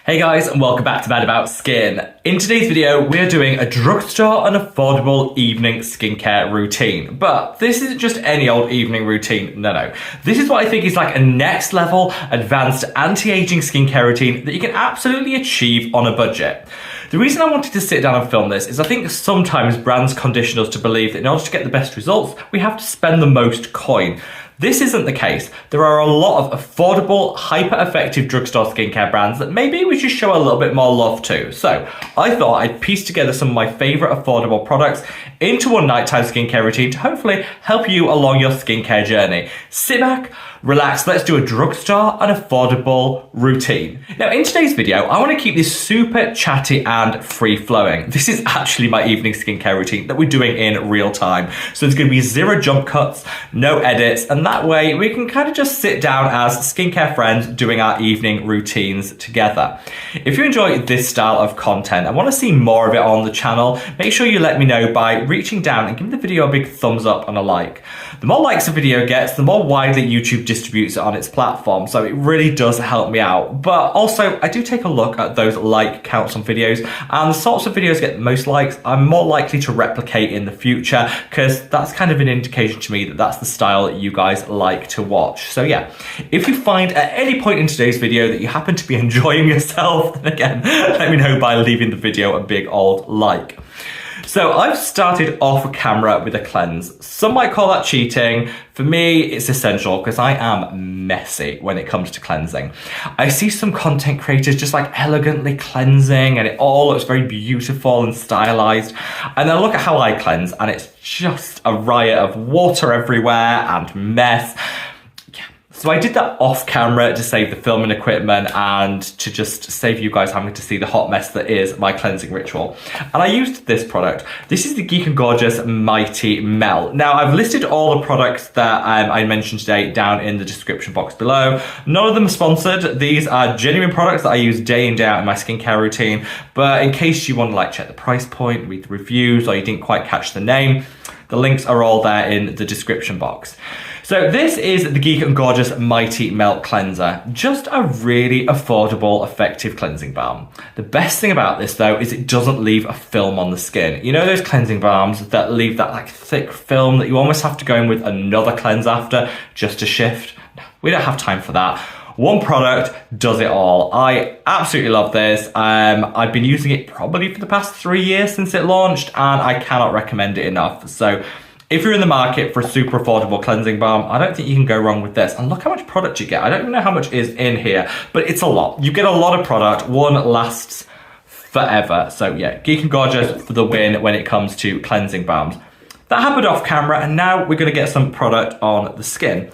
Hey guys, and welcome back to Mad About Skin. In today's video, we're doing a drugstore and affordable evening skincare routine. But this isn't just any old evening routine, no. This is what I think is like a next level, advanced anti-aging skincare routine that you can absolutely achieve on a budget. The reason I wanted to sit down and film this is I think sometimes brands condition us to believe that in order to get the best results, we have to spend the most coin. This isn't the case. There are a lot of affordable, hyper-effective drugstore skincare brands that maybe we should show a little bit more love to. So I thought I'd piece together some of my favorite affordable products into one nighttime skincare routine to hopefully help you along your skincare journey. Sit back, relax, let's do a drugstore and affordable routine. Now in today's video, I want to keep this super chatty and free-flowing. This is actually my evening skincare routine that we're doing in real time. So there's going to be zero jump cuts, no edits, and that way we can kind of just sit down as skincare friends doing our evening routines together. If you enjoy this style of content and want to see more of it on the channel, make sure you let me know by reaching down and giving the video a big thumbs up and a like. The more likes a video gets, the more widely YouTube distributes it on its platform, so it really does help me out. But also, I do take a look at those like counts on videos, and the sorts of videos get the most likes, I'm more likely to replicate in the future, because that's kind of an indication to me that that's the style that you guys like to watch. So yeah, if you find at any point in today's video that you happen to be enjoying yourself, then again, let me know by leaving the video a big old like. So I've started off camera with a cleanse. Some might call that cheating. For me, it's essential because I am messy when it comes to cleansing. I see some content creators just like elegantly cleansing and it all looks very beautiful and stylized. And then I look at how I cleanse and it's just a riot of water everywhere and mess. So I did that off camera to save the filming equipment and to just save you guys having to see the hot mess that is my cleansing ritual. And I used this product. This is the Geek and Gorgeous Mighty Melt. Now I've listed all the products that I mentioned today down in the description box below. None of them are sponsored. These are genuine products that I use day in, day out in my skincare routine. But in case you want to like check the price point, read the reviews, or you didn't quite catch the name, the links are all there in the description box. So this is the Geek and Gorgeous Mighty Melt Cleanser. Just a really affordable, effective cleansing balm. The best thing about this though is it doesn't leave a film on the skin. You know those cleansing balms that leave that like thick film that you almost have to go in with another cleanse after just to shift? No, we don't have time for that. One product does it all. I absolutely love this. I've been using it probably for the past 3 years since it launched and I cannot recommend it enough. So if you're in the market for a super affordable cleansing balm, I don't think you can go wrong with this. And look how much product you get. I don't even know how much is in here, but it's a lot. You get a lot of product. One lasts forever. So yeah, Geek and Gorgeous for the win when it comes to cleansing balms. That happened off camera, and now we're gonna get some product on the skin.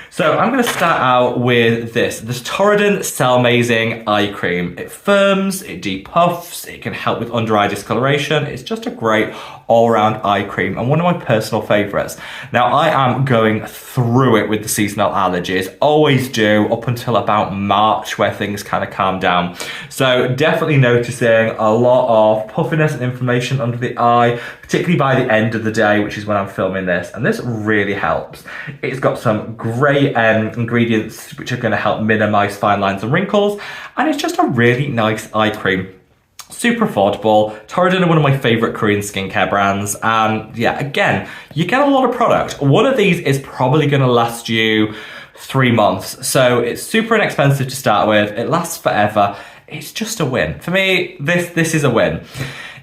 So I'm gonna start out with this Torridon Cell Amazing Eye Cream. It firms, it depuffs, it can help with under eye discoloration. It's just a great all-round eye cream and one of my personal favorites. Now I am going through it with the seasonal allergies, always do up until about March where things kind of calm down. So definitely noticing a lot of puffiness and inflammation under the eye, particularly by the end of the day, which is when I'm filming this, and this really helps. It's got some great ingredients which are going to help minimize fine lines and wrinkles, and it's just a really nice eye cream. Super affordable. Torridon are one of my favorite Korean skincare brands, and yeah, again, you get a lot of product. One of these is probably going to last you 3 months, so it's super inexpensive to start with. It lasts forever. It's just a win. For me, this is a win.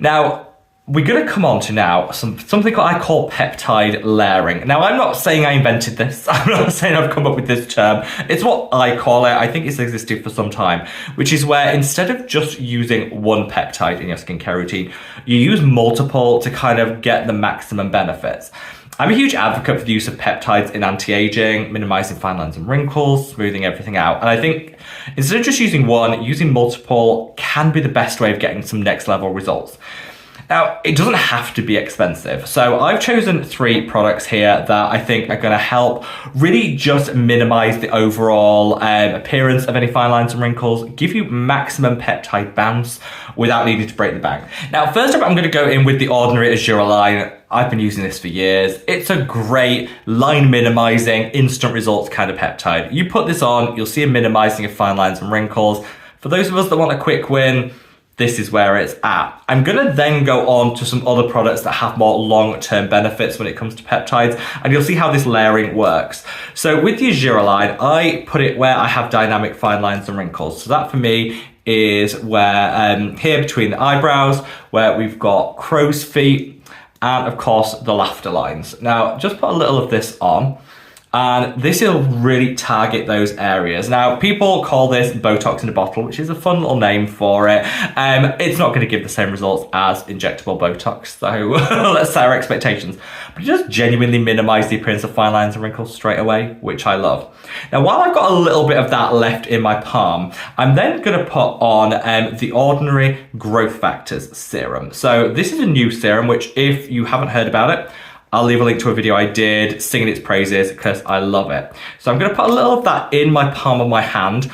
Now, we're going to come on to now something I call peptide layering. Now, I'm not saying I invented this. I'm not saying I've come up with this term. It's what I call it. I think it's existed for some time, which is where instead of just using one peptide in your skincare routine, you use multiple to kind of get the maximum benefits. I'm a huge advocate for the use of peptides in anti-aging, minimizing fine lines and wrinkles, smoothing everything out. And I think instead of just using one, using multiple can be the best way of getting some next level results. Now, it doesn't have to be expensive. So I've chosen 3 products here that I think are gonna help really just minimize the overall appearance of any fine lines and wrinkles, give you maximum peptide bounce without needing to break the bank. Now, first up, I'm gonna go in with the Ordinary Azure line. I've been using this for years. It's a great line minimizing, instant results kind of peptide. You put this on, you'll see a minimizing of fine lines and wrinkles. For those of us that want a quick win, this is where it's at. I'm gonna then go on to some other products that have more long-term benefits when it comes to peptides, and you'll see how this layering works. So with the Azura line, I put it where I have dynamic fine lines and wrinkles. So that for me is where here between the eyebrows, where we've got crow's feet, and of course the laughter lines. Now, just put a little of this on, and this will really target those areas. Now, people call this Botox in a bottle, which is a fun little name for it. It's not going to give the same results as injectable Botox, so let's set our expectations. But it does genuinely minimize the appearance of fine lines and wrinkles straight away, which I love. Now, while I've got a little bit of that left in my palm, I'm then going to put on the Ordinary Growth Factors serum. So this is a new serum, which if you haven't heard about it, I'll leave a link to a video I did singing its praises because I love it. So I'm going to put a little of that in my palm of my hand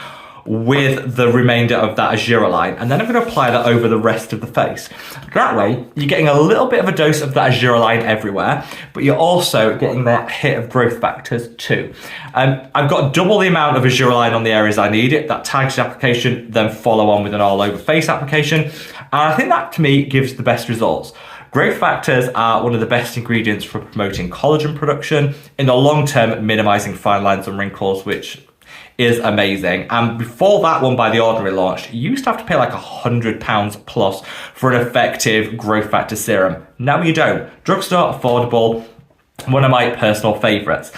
with the remainder of that Azura line, and then I'm going to apply that over the rest of the face. That way, you're getting a little bit of a dose of that Azura line everywhere, but you're also getting that hit of growth factors too. I've got double the amount of Azura line on the areas I need it, that targeted application, then follow on with an all over face application, and I think that to me gives the best results. Growth factors are one of the best ingredients for promoting collagen production, in the long term minimizing fine lines and wrinkles, which is amazing. And before that one by The Ordinary launched, you used to have to pay like £100 plus for an effective growth factor serum. Now you don't. Drugstore, affordable, one of my personal favorites.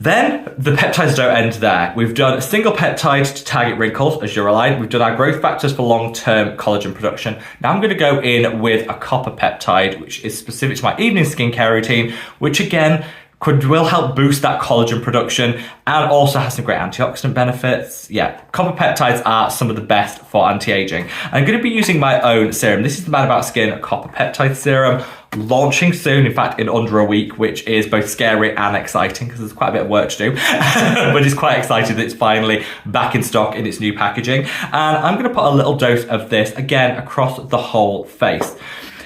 Then the peptides don't end there. We've done a single peptide to target wrinkles, Azura line. We've done our growth factors for long-term collagen production. Now I'm going to go in with a copper peptide, which is specific to my evening skincare routine, which again will help boost that collagen production and also has some great antioxidant benefits. Yeah, copper peptides are some of the best for anti-aging. I'm going to be using my own serum. This is the Mad About Skin Copper Peptide Serum, launching soon, in fact in under a week, which is both scary and exciting because there's quite a bit of work to do, but it's quite exciting that it's finally back in stock in its new packaging. And I'm going to put a little dose of this again across the whole face.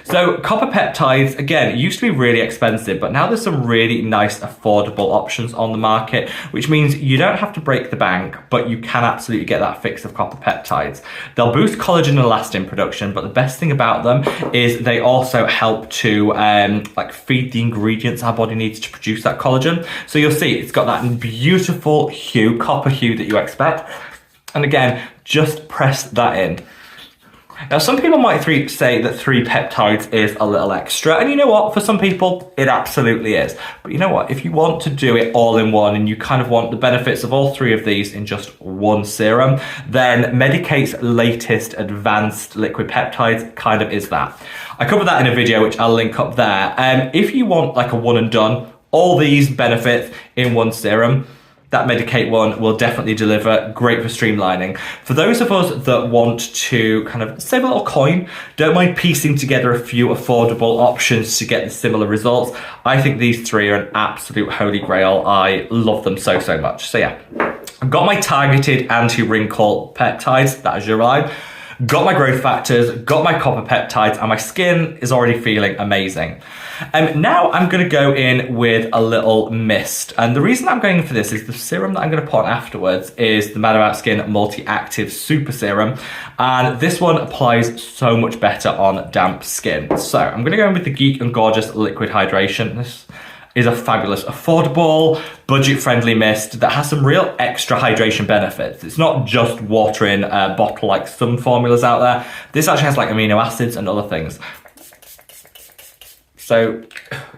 So copper peptides, again, used to be really expensive, but now there's some really nice affordable options on the market, which means you don't have to break the bank, but you can absolutely get that fix of copper peptides. They'll boost collagen and elastin production, but the best thing about them is they also help to feed the ingredients our body needs to produce that collagen. So you'll see it's got that beautiful hue, copper hue that you expect. And again, just press that in. Now, some people might say that 3 peptides is a little extra, and you know what? For some people, it absolutely is. But you know what? If you want to do it all in one and you kind of want the benefits of all 3 of these in just one serum, then Medicate's latest advanced liquid peptides kind of is that. I covered that in a video, which I'll link up there. If you want like a one and done, all these benefits in one serum, that Medicate one will definitely deliver, great for streamlining. For those of us that want to kind of save a little coin, don't mind piecing together a few affordable options to get the similar results, I think these 3 are an absolute holy grail. I love them so, so much. So yeah, I've got my targeted anti-wrinkle peptides, that Azura line, got my growth factors, got my copper peptides, and my skin is already feeling amazing. Now I'm going to go in with a little mist, and the reason I'm going for this is the serum that I'm going to put on afterwards is the Mad About Skin Multi-Active Super Serum, and this one applies so much better on damp skin. So I'm going to go in with the Geek and Gorgeous Liquid Hydration. This is a fabulous, affordable, budget-friendly mist that has some real extra hydration benefits. It's not just water in a bottle like some formulas out there. This actually has like amino acids and other things. So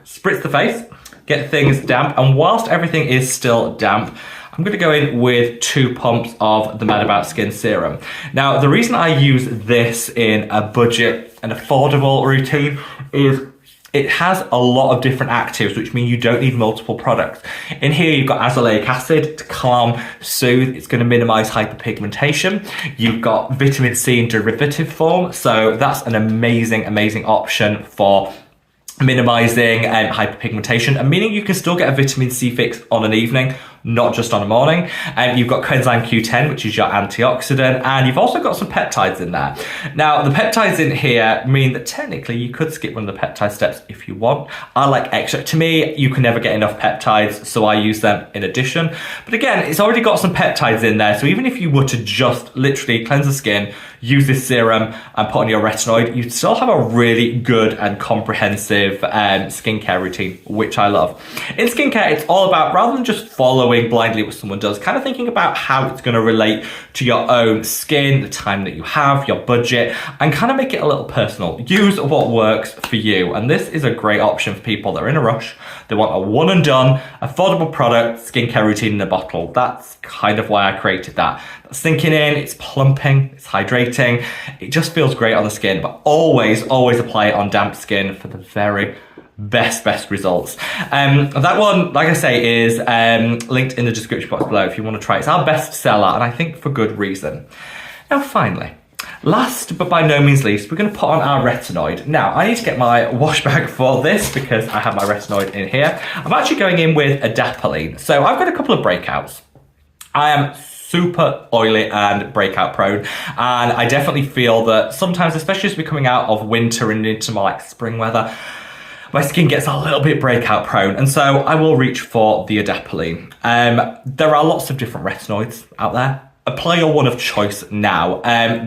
spritz the face, get things damp, and whilst everything is still damp, I'm going to go in with 2 pumps of the Mad About Skin serum. Now, the reason I use this in a budget and affordable routine is it has a lot of different actives, which mean you don't need multiple products. In here, you've got azelaic acid to calm, soothe. It's going to minimize hyperpigmentation. You've got vitamin C in derivative form. So that's an amazing, amazing option for minimizing hyperpigmentation, and meaning you can still get a vitamin C fix on an evening, not just on a morning. And you've got coenzyme Q10, which is your antioxidant, and you've also got some peptides in there. Now, the peptides in here mean that technically you could skip one of the peptide steps if you want. I like extra. To me, you can never get enough peptides, so I use them in addition. But again, it's already got some peptides in there, so even if you were to just literally cleanse the skin, use this serum and put on your retinoid, you'd still have a really good and comprehensive skincare routine, which I love. In skincare, it's all about, rather than just following blindly what someone does, kind of thinking about how it's going to relate to your own skin, the time that you have, your budget, and kind of make it a little personal. Use what works for you. And this is a great option for people that are in a rush. They want a one and done, affordable product, skincare routine in a bottle. That's kind of why I created that. It's sinking in, it's plumping, it's hydrating. It just feels great on the skin, but always apply it on damp skin for the very best results. That one, like I say, is linked in the description box below if you want to try it. It's our best seller, and I think for good reason. Now, finally, last but by no means least, we're going to put on our retinoid. Now, I need to get my wash bag for this because I have my retinoid in here. I'm actually going in with adapalene. So I've got a couple of breakouts. I am super oily and breakout prone, and I definitely feel that sometimes, especially as we're coming out of winter and into my spring weather, my skin gets a little bit breakout prone, and so I will reach for the adapalene. There are lots of different retinoids out there. Apply your one of choice now.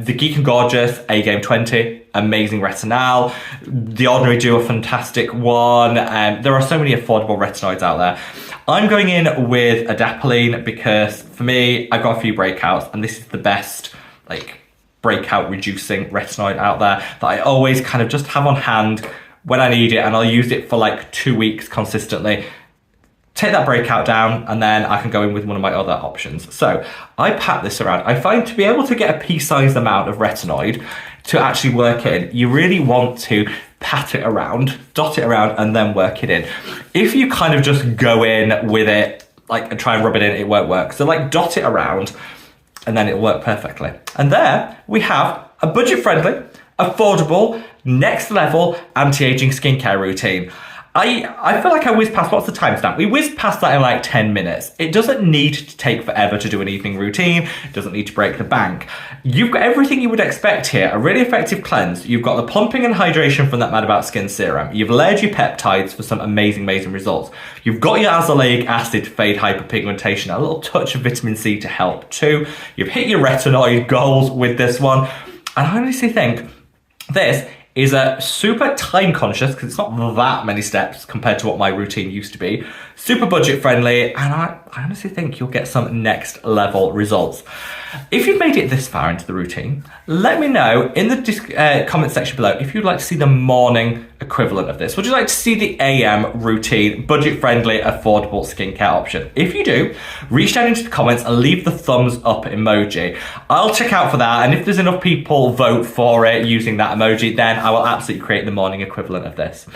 The Geek and Gorgeous A-Game 20, amazing retinol. The Ordinary do a fantastic one. There are so many affordable retinoids out there. I'm going in with adapalene because for me, I've got a few breakouts, and this is the best breakout reducing retinoid out there that I always kind of just have on hand when I need it, and I'll use it for 2 weeks consistently. Take that breakout down, and then I can go in with one of my other options. So I pat this around. I find to be able to get a pea-sized amount of retinoid to actually work in, you really want to pat it around, dot it around, and then work it in. If you kind of just go in with it, and try and rub it in, it won't work. So dot it around, and then it'll work perfectly. And there we have a budget-friendly, affordable, next level anti-aging skincare routine. I feel like I whizzed past, what's the timestamp? We whizzed past that in 10 minutes. It doesn't need to take forever to do an evening routine. It doesn't need to break the bank. You've got everything you would expect here. A really effective cleanse. You've got the plumping and hydration from that Mad About Skin serum. You've layered your peptides for some amazing results. You've got your azelaic acid to fade hyperpigmentation, a little touch of vitamin C to help too. You've hit your retinoid goals with this one. And I honestly think this is a super time conscious, because it's not that many steps compared to what my routine used to be, super budget friendly, and I honestly think you'll get some next level results. If you've made it this far into the routine, let me know in the comment section below if you'd like to see the morning equivalent of this. Would you like to see the AM routine, budget friendly, affordable skincare option? If you do, reach down into the comments and leave the thumbs up emoji. I'll check out for that, and if there's enough people vote for it using that emoji, then I will absolutely create the morning equivalent of this.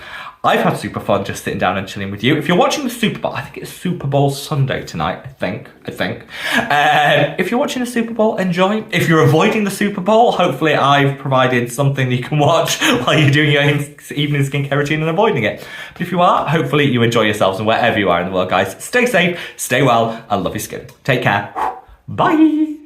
I've had super fun just sitting down and chilling with you. If you're watching the Super Bowl, I think it's Super Bowl Sunday tonight, I think. If you're watching the Super Bowl, enjoy. If you're avoiding the Super Bowl, hopefully I've provided something that you can watch while you're doing your evening skincare routine and avoiding it. But if you are, hopefully you enjoy yourselves, and wherever you are in the world, guys, stay safe, stay well, and love your skin. Take care. Bye.